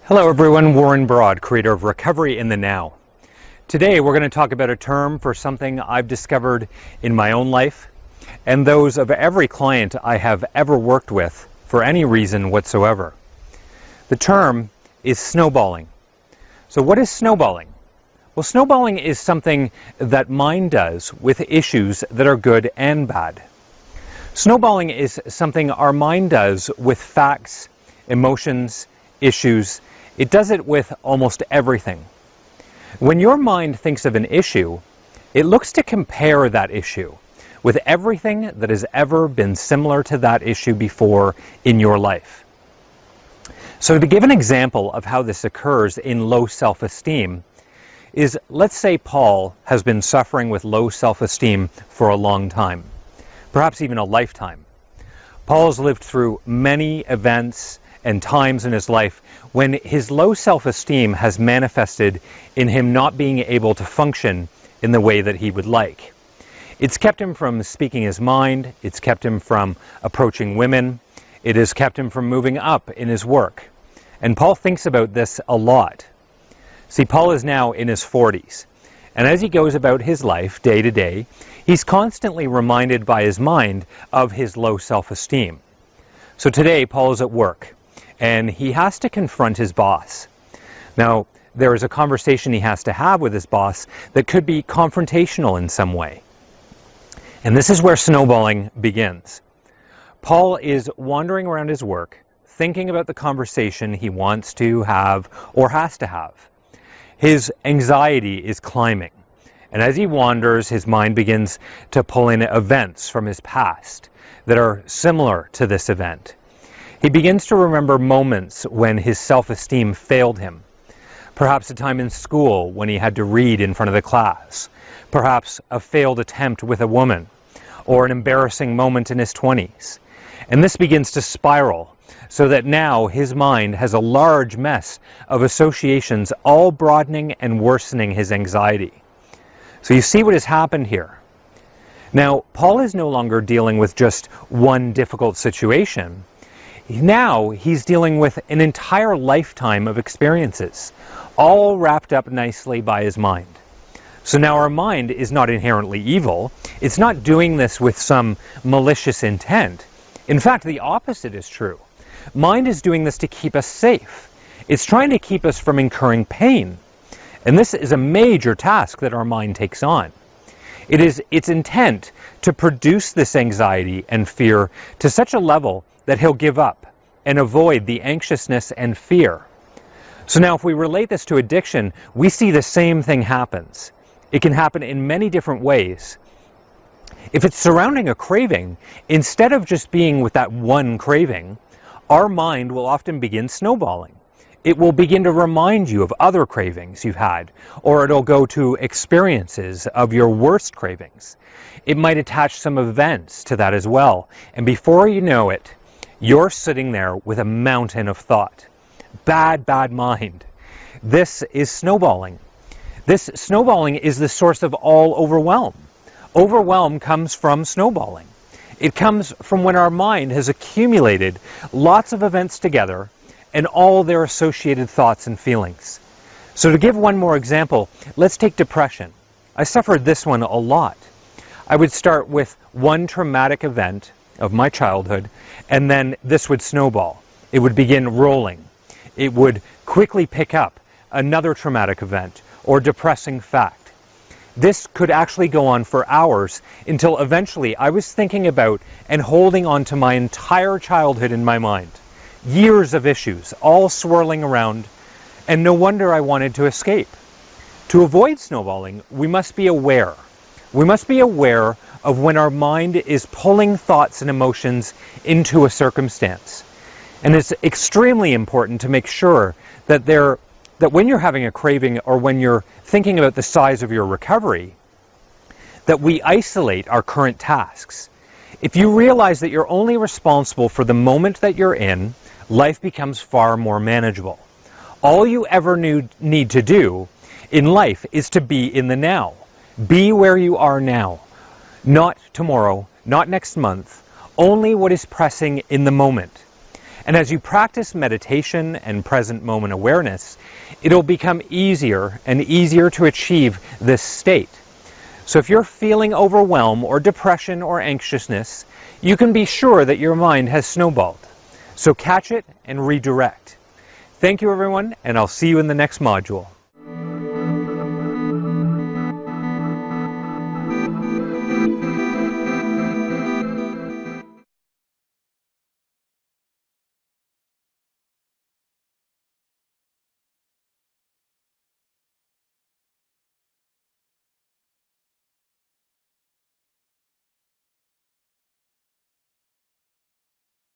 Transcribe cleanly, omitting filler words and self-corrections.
Hello everyone, Warren Broad, creator of Recovery in the Now. Today we're going to talk about a term for something I've discovered in my own life and those of every client I have ever worked with for any reason whatsoever. The term is snowballing. So what is snowballing? Well, snowballing is something that mind does with issues that are good and bad. Snowballing is something our mind does with facts, emotions, issues. It does it with almost everything. When your mind thinks of an issue, it looks to compare that issue with everything that has ever been similar to that issue before in your life. So to give an example of how this occurs in low self-esteem is, let's say Paul has been suffering with low self-esteem for a long time, perhaps even a lifetime. Paul has lived through many events and times in his life when his low self-esteem has manifested in him not being able to function in the way that he would like. It's kept him from speaking his mind, it's kept him from approaching women, it has kept him from moving up in his work. And Paul thinks about this a lot. See, Paul is now in his 40s, and as he goes about his life day to day, he's constantly reminded by his mind of his low self-esteem. So today, Paul is at work, and he has to confront his boss. Now, there is a conversation he has to have with his boss that could be confrontational in some way. And this is where snowballing begins. Paul is wandering around his work, thinking about the conversation he wants to have or has to have. His anxiety is climbing. And as he wanders, his mind begins to pull in events from his past that are similar to this event. He begins to remember moments when his self-esteem failed him. Perhaps a time in school when he had to read in front of the class. Perhaps a failed attempt with a woman, or an embarrassing moment in his 20s. And this begins to spiral, so that now his mind has a large mess of associations, all broadening and worsening his anxiety. So you see what has happened here. Now, Paul is no longer dealing with just one difficult situation. Now he's dealing with an entire lifetime of experiences, all wrapped up nicely by his mind. So now our mind is not inherently evil. It's not doing this with some malicious intent. In fact, the opposite is true. Mind is doing this to keep us safe. It's trying to keep us from incurring pain. And this is a major task that our mind takes on. It is its intent to produce this anxiety and fear to such a level that he'll give up and avoid the anxiousness and fear. So now if we relate this to addiction, we see the same thing happens. It can happen in many different ways. If it's surrounding a craving, instead of just being with that one craving, our mind will often begin snowballing. It will begin to remind you of other cravings you've had, or it'll go to experiences of your worst cravings. It might attach some events to that as well, and before you know it, you're sitting there with a mountain of thought. Bad mind. This is snowballing. This snowballing is the source of all overwhelm. Overwhelm comes from snowballing. It comes from when our mind has accumulated lots of events together and all their associated thoughts and feelings. So to give one more example, let's take depression. I suffered this one a lot. I would start with one traumatic event of my childhood, and then this would snowball. It would begin rolling. It would quickly pick up another traumatic event or depressing fact. This could actually go on for hours until eventually I was thinking about and holding on to my entire childhood in my mind. Years of issues, all swirling around, and no wonder I wanted to escape. To avoid snowballing, we must be aware. We must be aware of when our mind is pulling thoughts and emotions into a circumstance. And it's extremely important to make sure that when you're having a craving or when you're thinking about the size of your recovery, that we isolate our current tasks. If you realize that you're only responsible for the moment that you're in, life becomes far more manageable. All you ever need to do in life is to be in the now. Be where you are now. Not tomorrow, not next month, only what is pressing in the moment. And as you practice meditation and present moment awareness, it'll become easier and easier to achieve this state. So if you're feeling overwhelm or depression or anxiousness, you can be sure that your mind has snowballed. So catch it and redirect. Thank you, everyone, and I'll see you in the next module.